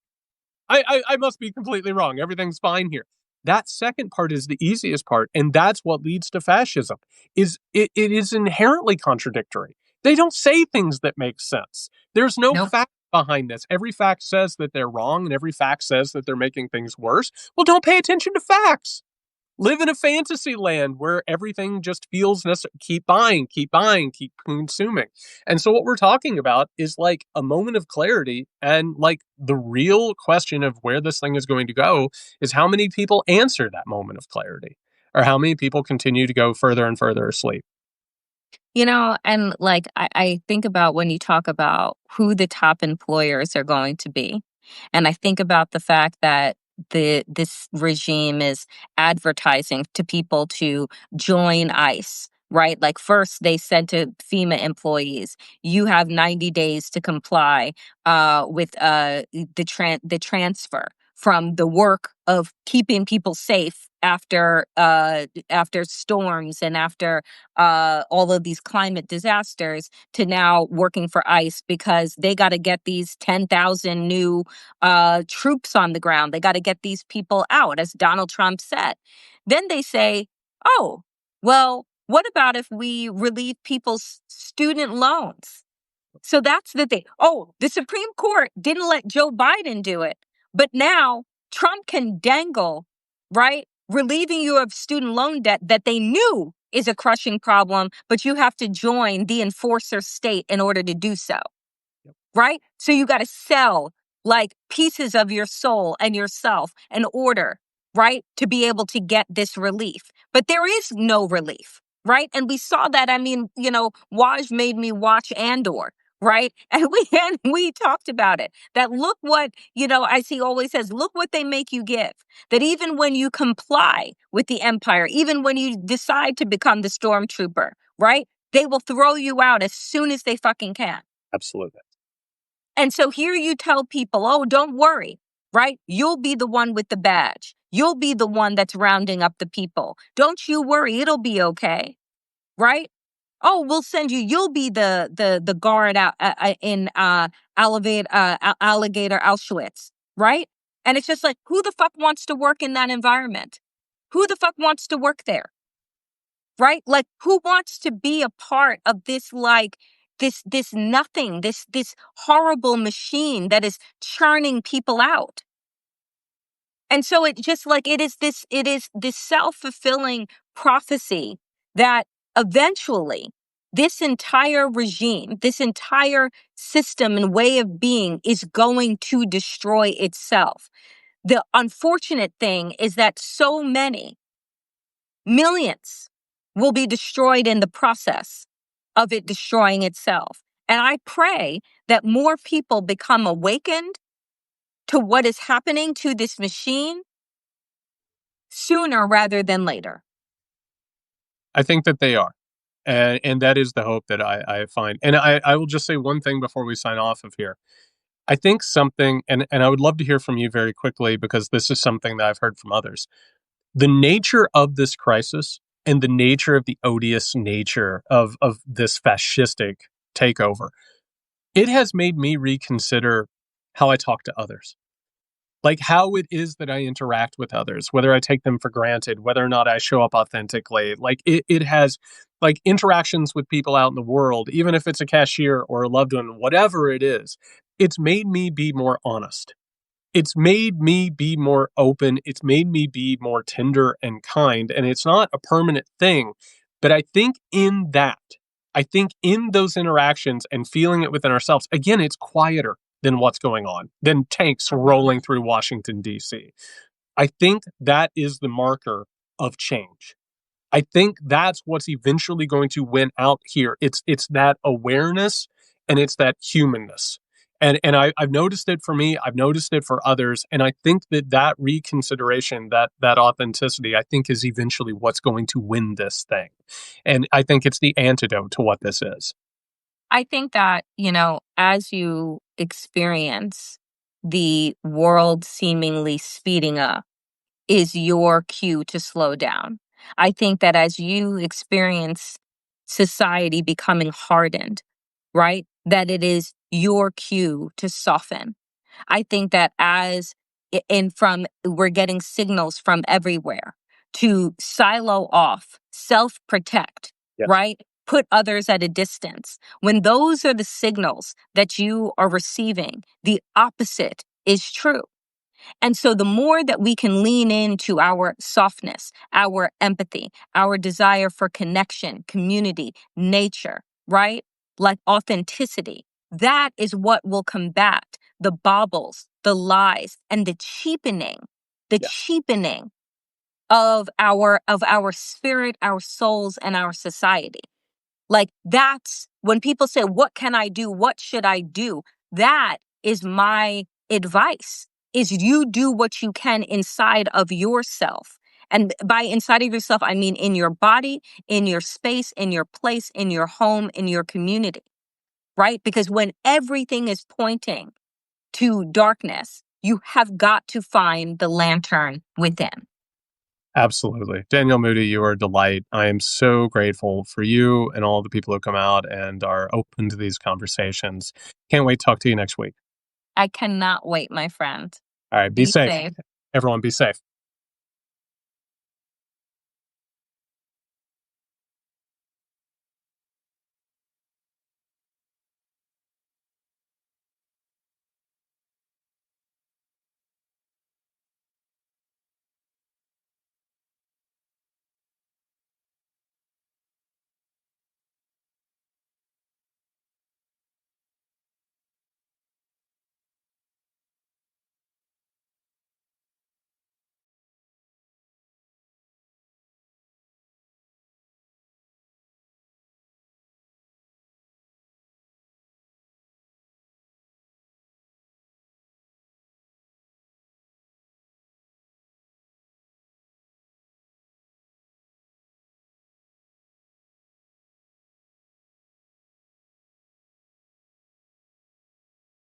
I must be completely wrong. Everything's fine here. That second part is the easiest part. And that's what leads to fascism. It is inherently contradictory. They don't say things that make sense. There's no Nope. fact behind this. Every fact says that they're wrong and every fact says that they're making things worse. Well, don't pay attention to facts. Live in a fantasy land where everything just feels necessary. Keep buying, keep consuming. And so, what we're talking about is like a moment of clarity. And like the real question of where this thing is going to go is how many people answer that moment of clarity, or how many people continue to go further and further asleep. And like I think about when you talk about who the top employers are going to be. And I think about the fact that this regime is advertising to people to join ICE, right? Like first they said to FEMA employees, you have 90 days to comply with the transfer from the work of keeping people safe after storms and after all of these climate disasters to now working for ICE because they got to get these 10,000 new troops on the ground. They got to get these people out, as Donald Trump said. Then they say, oh, well, what about if we relieve people's student loans? So that's the thing. Oh, the Supreme Court didn't let Joe Biden do it. But now Trump can dangle, right? Relieving you of student loan debt that they knew is a crushing problem, but you have to join the enforcer state in order to do so, right? So you got to sell like pieces of your soul and yourself in order, right, to be able to get this relief. But there is no relief, right? And we saw that. I mean, Waj made me watch Andor, right? And we talked about it. That look what, as he always says, look what they make you give. That even when you comply with the empire, even when you decide to become the stormtrooper, right? They will throw you out as soon as they fucking can. Absolutely. And so here you tell people, oh, don't worry, right? You'll be the one with the badge. You'll be the one that's rounding up the people. Don't you worry, it'll be okay, right? Oh, we'll send you. You'll be the guard out in Alligator Auschwitz, right? And it's just like, who the fuck wants to work in that environment? Who the fuck wants to work there? Right? Like, who wants to be a part of this, like, this nothing, this horrible machine that is churning people out? And so it just like it is this self-fulfilling prophecy that eventually this entire regime, this entire system and way of being is going to destroy itself. The unfortunate thing is that so many millions will be destroyed in the process of it destroying itself. And I pray that more people become awakened to what is happening to this machine sooner rather than later. I think that they are. And that is the hope that I find. And I will just say one thing before we sign off of here. I think something, and I would love to hear from you very quickly because this is something that I've heard from others. The nature of this crisis and the nature of the odious nature of this fascistic takeover, it has made me reconsider how I talk to others. Like how it is that I interact with others, whether I take them for granted, whether or not I show up authentically. Like it has like interactions with people out in the world, even if it's a cashier or a loved one, whatever it is, it's made me be more honest. It's made me be more open. It's made me be more tender and kind. And it's not a permanent thing. But I think in those interactions and feeling it within ourselves, again, it's quieter than what's going on, than tanks rolling through Washington, D.C. I think that is the marker of change. I think that's what's eventually going to win out here. It's that awareness and it's that humanness. I've noticed it for me. I've noticed it for others. And I think that reconsideration, that authenticity, I think is eventually what's going to win this thing. And I think it's the antidote to what this is. I think that, as you experience the world seemingly speeding up, is your cue to slow down. I think that as you experience society becoming hardened, right, that it is your cue to soften. I think that we're getting signals from everywhere to silo off, self protect, Yes. right? Put others at a distance. When those are the signals that you are receiving, the opposite is true. And so the more that we can lean into our softness, our empathy, our desire for connection, community, nature, right? Like authenticity, that is what will combat the baubles, the lies, and the Yeah. cheapening of our spirit, our souls, and our society. Like that's when people say, what can I do? What should I do? That is my advice, is you do what you can inside of yourself And by inside of yourself, I mean in your body, in your space, in your place, in your home, in your community, right? Because when everything is pointing to darkness, you have got to find the lantern within. Absolutely. Danielle Moody, you are a delight. I am so grateful for you and all the people who come out and are open to these conversations. Can't wait to talk to you next week. I cannot wait, my friend. All right. Be Be safe. safe. Everyone, be safe.